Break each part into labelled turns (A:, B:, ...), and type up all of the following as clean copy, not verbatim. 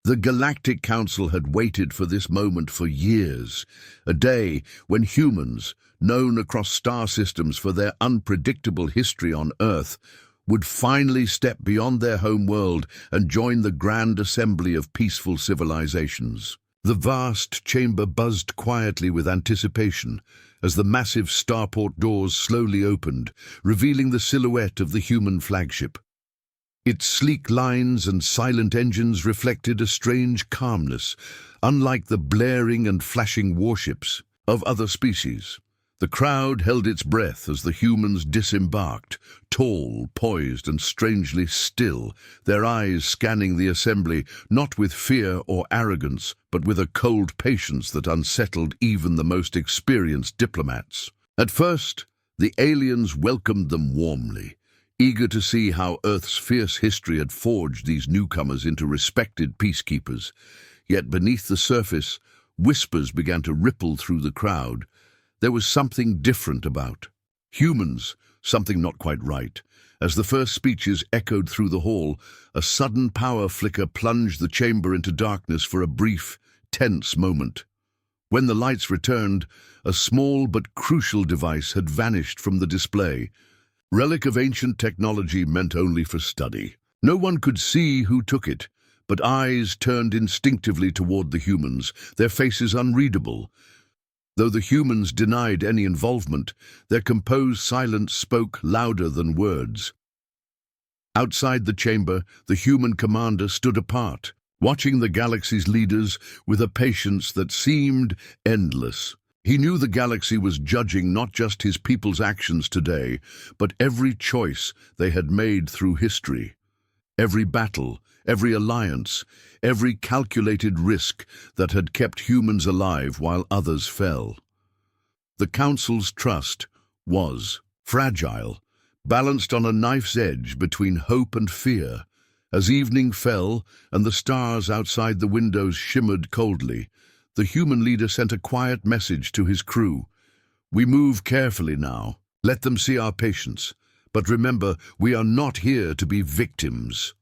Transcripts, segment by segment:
A: The Galactic Council had waited for this moment for years, a day when humans, known across star systems for their unpredictable history on Earth, would finally step beyond their home world and join the grand assembly of peaceful civilizations. The vast chamber buzzed quietly with anticipation as the massive starport doors slowly opened, revealing the silhouette of the human flagship. Its sleek lines and silent engines reflected a strange calmness, unlike the blaring and flashing warships of other species. The crowd held its breath as the humans disembarked, tall, poised, and strangely still, their eyes scanning the assembly not with fear or arrogance, but with a cold patience that unsettled even the most experienced diplomats. At first, the aliens welcomed them warmly, eager to see how Earth's fierce history had forged these newcomers into respected peacekeepers. Yet beneath the surface, whispers began to ripple through the crowd. There was something different about humans, something not quite right. As the first speeches echoed through the hall, a sudden power flicker plunged the chamber into darkness for a brief, tense moment. When the lights returned, a small but crucial device had vanished from the display. Relic of ancient technology meant only for study. No one could see who took it, but eyes turned instinctively toward the humans, their faces unreadable. Though the humans denied any involvement, their composed silence spoke louder than words. Outside the chamber, the human commander stood apart, watching the galaxy's leaders with a patience that seemed endless. He knew the galaxy was judging not just his people's actions today, but every choice they had made through history. Every battle, every alliance, every calculated risk that had kept humans alive while others fell. The Council's trust was fragile, balanced on a knife's edge between hope and fear. As evening fell and the stars outside the windows shimmered coldly, the human leader sent a quiet message to his crew. "We move carefully now. Let them see our patience. But remember, we are not here to be victims."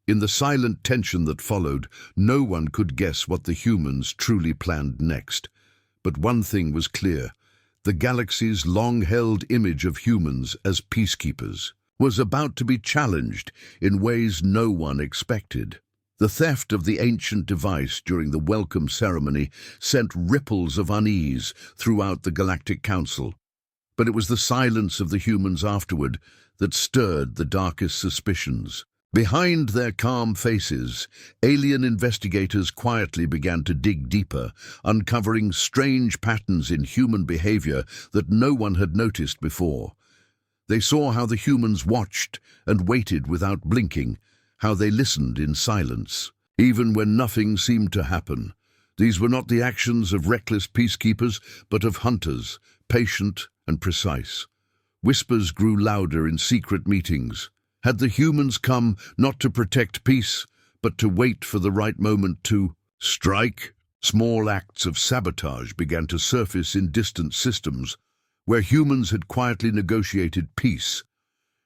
A: In the silent tension that followed, no one could guess what the humans truly planned next. But one thing was clear: the galaxy's long-held image of humans as peacekeepers was about to be challenged in ways no one expected. The theft of the ancient device during the welcome ceremony sent ripples of unease throughout the Galactic Council. But it was the silence of the humans afterward that stirred the darkest suspicions. Behind their calm faces, alien investigators quietly began to dig deeper, uncovering strange patterns in human behavior that no one had noticed before. They saw how the humans watched and waited without blinking, how they listened in silence, even when nothing seemed to happen. These were not the actions of reckless peacekeepers, but of hunters, patient and precise. Whispers grew louder in secret meetings. Had the humans come not to protect peace, but to wait for the right moment to strike? Small acts of sabotage began to surface in distant systems, where humans had quietly negotiated peace.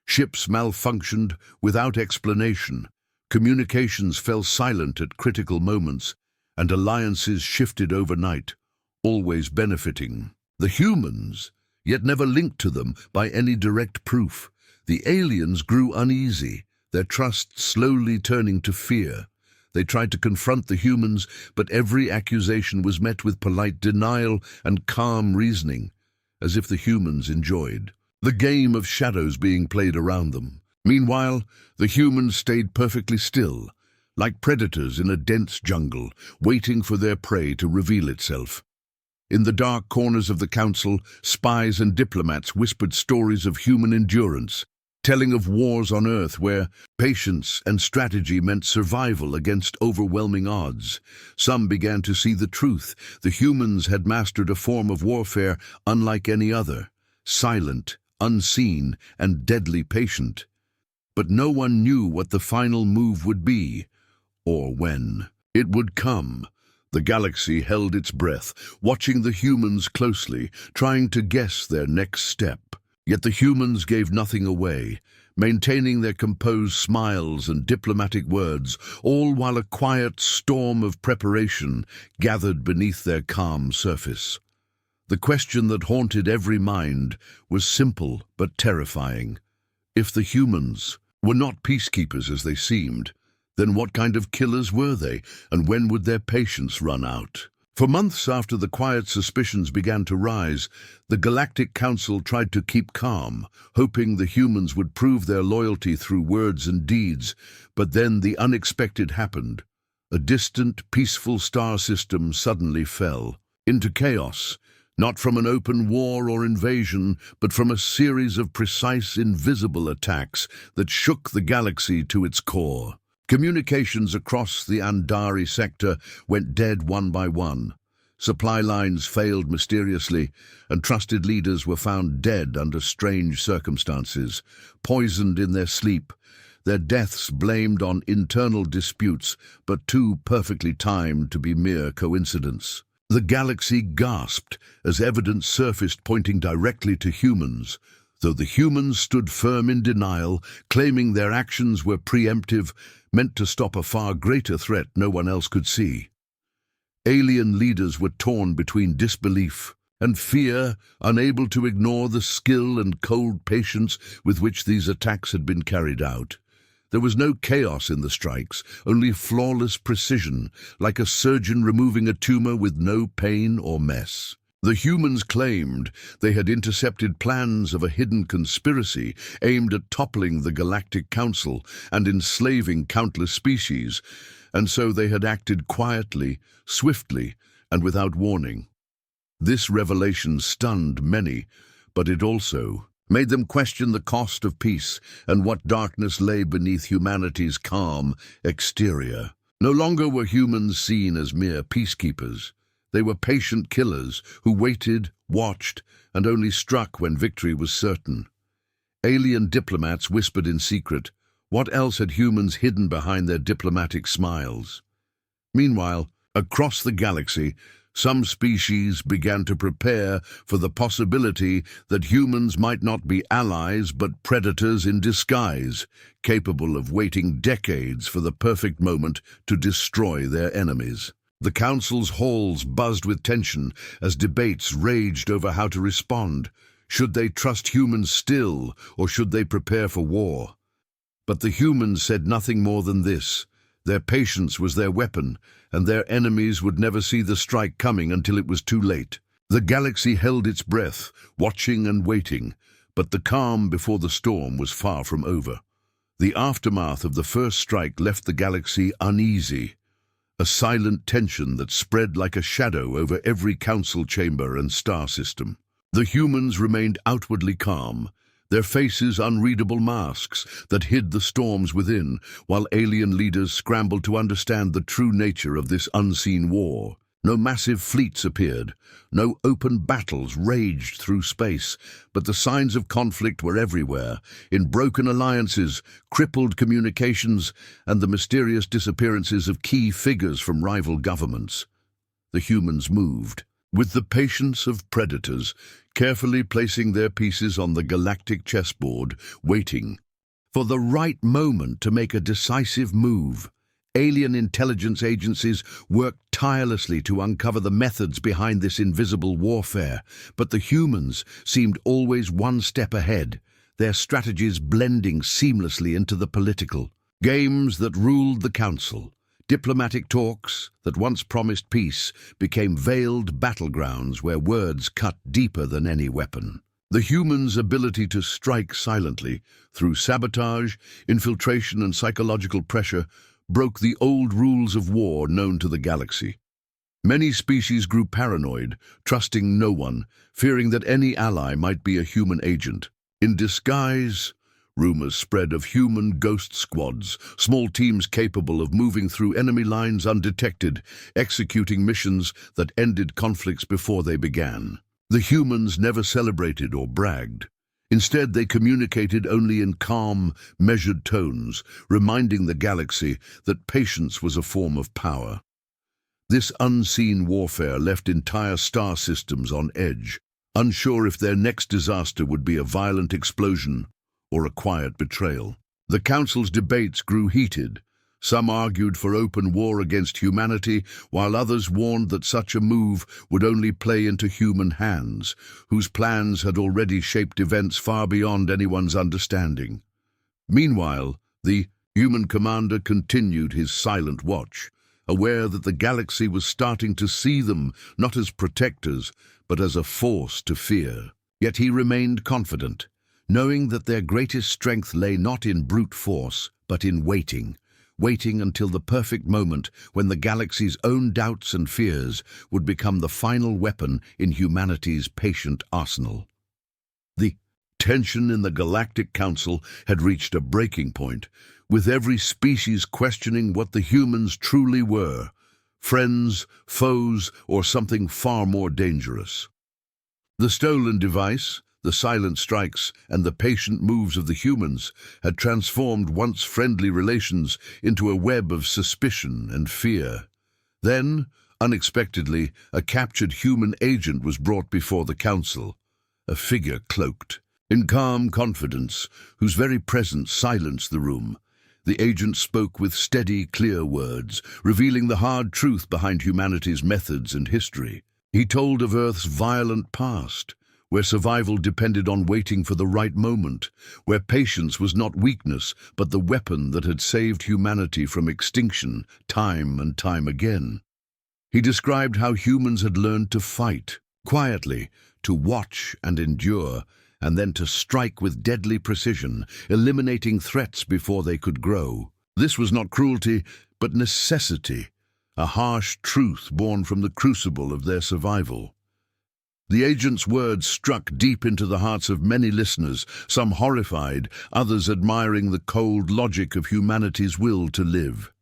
A: Ships malfunctioned without explanation, communications fell silent at critical moments, and alliances shifted overnight, always benefiting the humans, yet never linked to them by any direct proof. The aliens grew uneasy, their trust slowly turning to fear. They tried to confront the humans, but every accusation was met with polite denial and calm reasoning, as if the humans enjoyed the game of shadows being played around them. Meanwhile, the humans stayed perfectly still, like predators in a dense jungle, waiting for their prey to reveal itself. In the dark corners of the council, spies and diplomats whispered stories of human endurance, telling of wars on Earth where patience and strategy meant survival against overwhelming odds. Some began to see the truth. The humans had mastered a form of warfare unlike any other, silent, unseen, and deadly patient. But no one knew what the final move would be, or when it would come. The galaxy held its breath, watching the humans closely, trying to guess their next step. Yet the humans gave nothing away, maintaining their composed smiles and diplomatic words, all while a quiet storm of preparation gathered beneath their calm surface. The question that haunted every mind was simple but terrifying. If the humans were not peacekeepers as they seemed, then what kind of killers were they, and when would their patience run out? For months after the quiet suspicions began to rise, the Galactic Council tried to keep calm, hoping the humans would prove their loyalty through words and deeds. But then the unexpected happened. A distant, peaceful star system suddenly fell into chaos, not from an open war or invasion, but from a series of precise, invisible attacks that shook the galaxy to its core. Communications across the Andari sector went dead one by one. Supply lines failed mysteriously, and trusted leaders were found dead under strange circumstances, poisoned in their sleep, their deaths blamed on internal disputes, but too perfectly timed to be mere coincidence. The galaxy gasped as evidence surfaced pointing directly to humans, though the humans stood firm in denial, claiming their actions were preemptive, meant to stop a far greater threat no one else could see. Alien leaders were torn between disbelief and fear, unable to ignore the skill and cold patience with which these attacks had been carried out. There was no chaos in the strikes, only flawless precision, like a surgeon removing a tumor with no pain or mess. The humans claimed they had intercepted plans of a hidden conspiracy aimed at toppling the Galactic Council and enslaving countless species, and so they had acted quietly, swiftly, and without warning. This revelation stunned many, but it also made them question the cost of peace and what darkness lay beneath humanity's calm exterior. No longer were humans seen as mere peacekeepers. They were patient killers who waited, watched, and only struck when victory was certain. Alien diplomats whispered in secret. What else had humans hidden behind their diplomatic smiles? Meanwhile, across the galaxy, some species began to prepare for the possibility that humans might not be allies but predators in disguise, capable of waiting decades for the perfect moment to destroy their enemies. The Council's halls buzzed with tension as debates raged over how to respond. Should they trust humans still, or should they prepare for war? But the humans said nothing more than this. Their patience was their weapon, and their enemies would never see the strike coming until it was too late. The galaxy held its breath, watching and waiting, but the calm before the storm was far from over. The aftermath of the first strike left the galaxy uneasy, a silent tension that spread like a shadow over every council chamber and star system. The humans remained outwardly calm, their faces unreadable masks that hid the storms within, while alien leaders scrambled to understand the true nature of this unseen war. No massive fleets appeared, no open battles raged through space, but the signs of conflict were everywhere, in broken alliances, crippled communications, and the mysterious disappearances of key figures from rival governments. The humans moved, with the patience of predators, carefully placing their pieces on the galactic chessboard, waiting for the right moment to make a decisive move. Alien intelligence agencies worked tirelessly to uncover the methods behind this invisible warfare, but the humans seemed always one step ahead, their strategies blending seamlessly into the political games that ruled the Council. Diplomatic talks that once promised peace became veiled battlegrounds where words cut deeper than any weapon. The humans' ability to strike silently through sabotage, infiltration, and psychological pressure broke the old rules of war known to the galaxy. Many species grew paranoid, trusting no one, fearing that any ally might be a human agent. In disguise, rumors spread of human ghost squads, small teams capable of moving through enemy lines undetected, executing missions that ended conflicts before they began. The humans never celebrated or bragged. Instead, they communicated only in calm, measured tones, reminding the galaxy that patience was a form of power. This unseen warfare left entire star systems on edge. unsure if their next disaster would be a violent explosion or a quiet betrayal. The Council's debates grew heated. Some argued for open war against humanity, while others warned that such a move would only play into human hands, whose plans had already shaped events far beyond anyone's understanding. Meanwhile, the human commander continued his silent watch, aware that the galaxy was starting to see them not as protectors, but as a force to fear. Yet he remained confident, knowing that their greatest strength lay not in brute force, but in waiting until the perfect moment when the galaxy's own doubts and fears would become the final weapon in humanity's patient arsenal. The tension in the Galactic Council had reached a breaking point, with every species questioning what the humans truly were, friends, foes, or something far more dangerous. The stolen device, the silent strikes, and the patient moves of the humans had transformed once friendly relations into a web of suspicion and fear. Then, unexpectedly, a captured human agent was brought before the Council, a figure cloaked in calm confidence, whose very presence silenced the room. The agent spoke with steady, clear words, revealing the hard truth behind humanity's methods and history. He told of Earth's violent past, where survival depended on waiting for the right moment, where patience was not weakness, but the weapon that had saved humanity from extinction time and time again. He described how humans had learned to fight, quietly, to watch and endure, and then to strike with deadly precision, eliminating threats before they could grow. This was not cruelty, but necessity, a harsh truth born from the crucible of their survival. The agent's words struck deep into the hearts of many listeners, some horrified, others admiring the cold logic of humanity's will to live.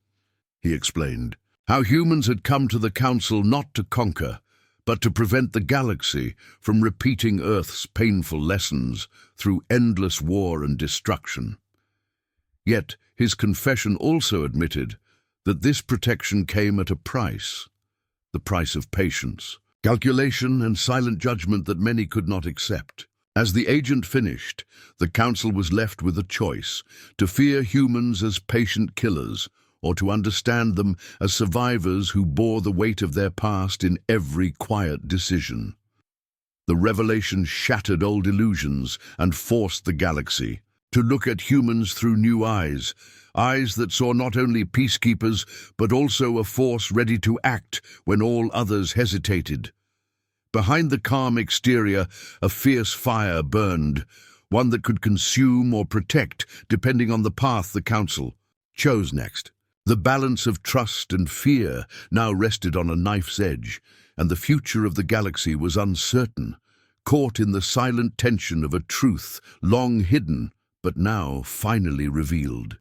A: He explained how humans had come to the Council not to conquer, but to prevent the galaxy from repeating Earth's painful lessons through endless war and destruction. Yet his confession also admitted that this protection came at a price, the price of patience, calculation, and silent judgment that many could not accept. As the agent finished, the Council was left with a choice: to fear humans as patient killers, or to understand them as survivors who bore the weight of their past in every quiet decision. The revelation shattered old illusions and forced the galaxy to look at humans through new eyes, eyes that saw not only peacekeepers, but also a force ready to act when all others hesitated. Behind the calm exterior, a fierce fire burned, one that could consume or protect, depending on the path the Council chose next. The balance of trust and fear now rested on a knife's edge, and the future of the galaxy was uncertain, caught in the silent tension of a truth long hidden, but now finally revealed.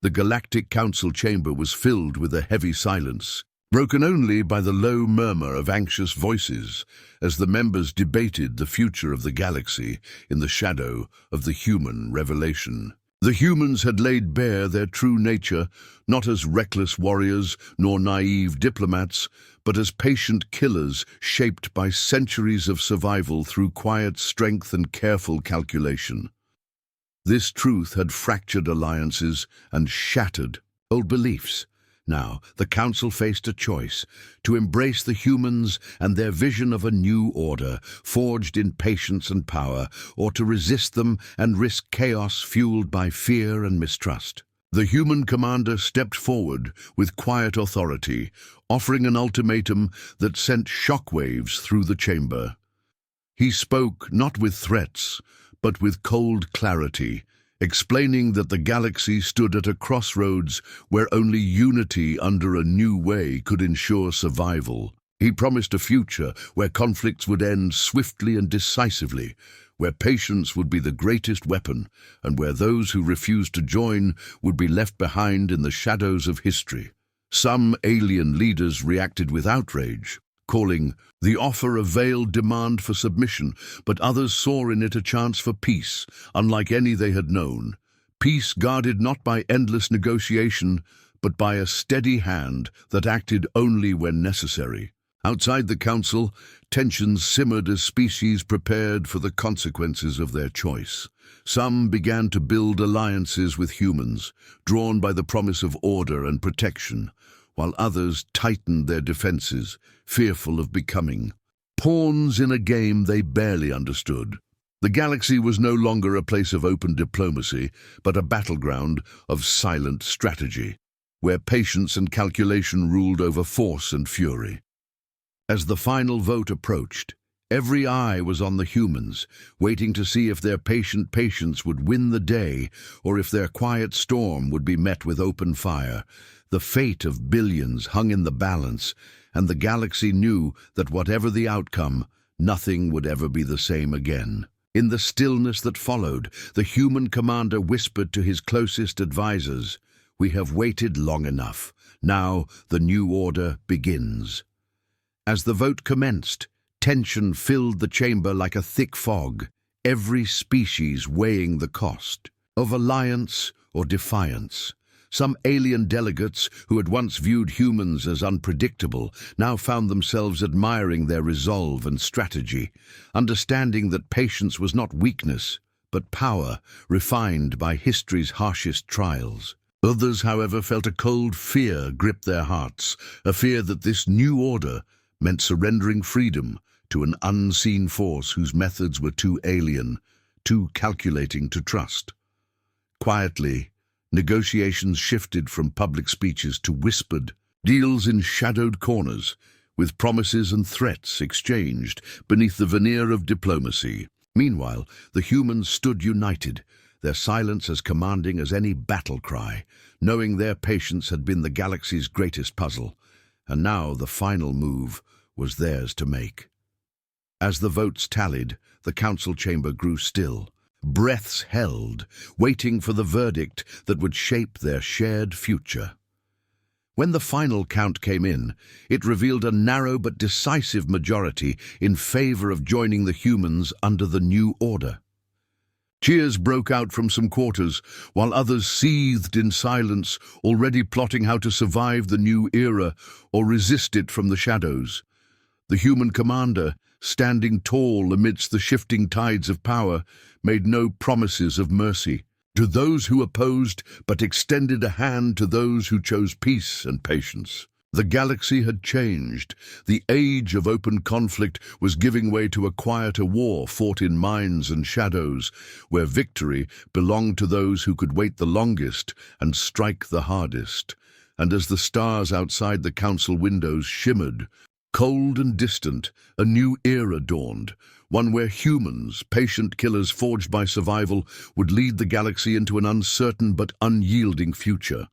A: The Galactic Council chamber was filled with a heavy silence, broken only by the low murmur of anxious voices as the members debated the future of the galaxy in the shadow of the human revelation. The humans had laid bare their true nature, not as reckless warriors nor naive diplomats, but as patient killers shaped by centuries of survival through quiet strength and careful calculation. This truth had fractured alliances and shattered old beliefs. Now, the Council faced a choice: to embrace the humans and their vision of a new order, forged in patience and power, or to resist them and risk chaos fueled by fear and mistrust. The human commander stepped forward with quiet authority, offering an ultimatum that sent shockwaves through the chamber. He spoke not with threats, but with cold clarity, explaining that the galaxy stood at a crossroads where only unity under a new way could ensure survival. He promised a future where conflicts would end swiftly and decisively, where patience would be the greatest weapon, and where those who refused to join would be left behind in the shadows of history. Some alien leaders reacted with outrage, calling the offer a veiled demand for submission, but others saw in it a chance for peace, unlike any they had known. Peace guarded not by endless negotiation, but by a steady hand that acted only when necessary. Outside the council, tensions simmered as species prepared for the consequences of their choice. Some began to build alliances with humans, drawn by the promise of order and protection, while others tightened their defenses, fearful of becoming pawns in a game they barely understood. The galaxy was no longer a place of open diplomacy, but a battleground of silent strategy, where patience and calculation ruled over force and fury. As the final vote approached, every eye was on the humans, waiting to see if their patient patience would win the day or if their quiet storm would be met with open fire. The fate of billions hung in the balance, and the galaxy knew that whatever the outcome, nothing would ever be the same again. In the stillness that followed, the human commander whispered to his closest advisors, "We have waited long enough. Now the new order begins." As the vote commenced, tension filled the chamber like a thick fog, every species weighing the cost of alliance or defiance. Some alien delegates who had once viewed humans as unpredictable now found themselves admiring their resolve and strategy, understanding that patience was not weakness, but power refined by history's harshest trials. Others, however, felt a cold fear grip their hearts, a fear that this new order meant surrendering freedom to an unseen force whose methods were too alien, too calculating to trust. Quietly, negotiations shifted from public speeches to whispered deals in shadowed corners, with promises and threats exchanged beneath the veneer of diplomacy. Meanwhile, the humans stood united, their silence as commanding as any battle cry, knowing their patience had been the galaxy's greatest puzzle, and now the final move was theirs to make. As the votes tallied, the council chamber grew still. Breaths held, waiting for the verdict that would shape their shared future. When the final count came in, it revealed a narrow but decisive majority in favor of joining the humans under the new order. Cheers broke out from some quarters, while others seethed in silence, already plotting how to survive the new era or resist it from the shadows. The human commander, standing tall amidst the shifting tides of power, made no promises of mercy to those who opposed, but extended a hand to those who chose peace and patience. The galaxy had changed. The age of open conflict was giving way to a quieter war fought in minds and shadows, where victory belonged to those who could wait the longest and strike the hardest. And as the stars outside the council windows shimmered, cold and distant, a new era dawned, one where humans, patient killers forged by survival, would lead the galaxy into an uncertain but unyielding future.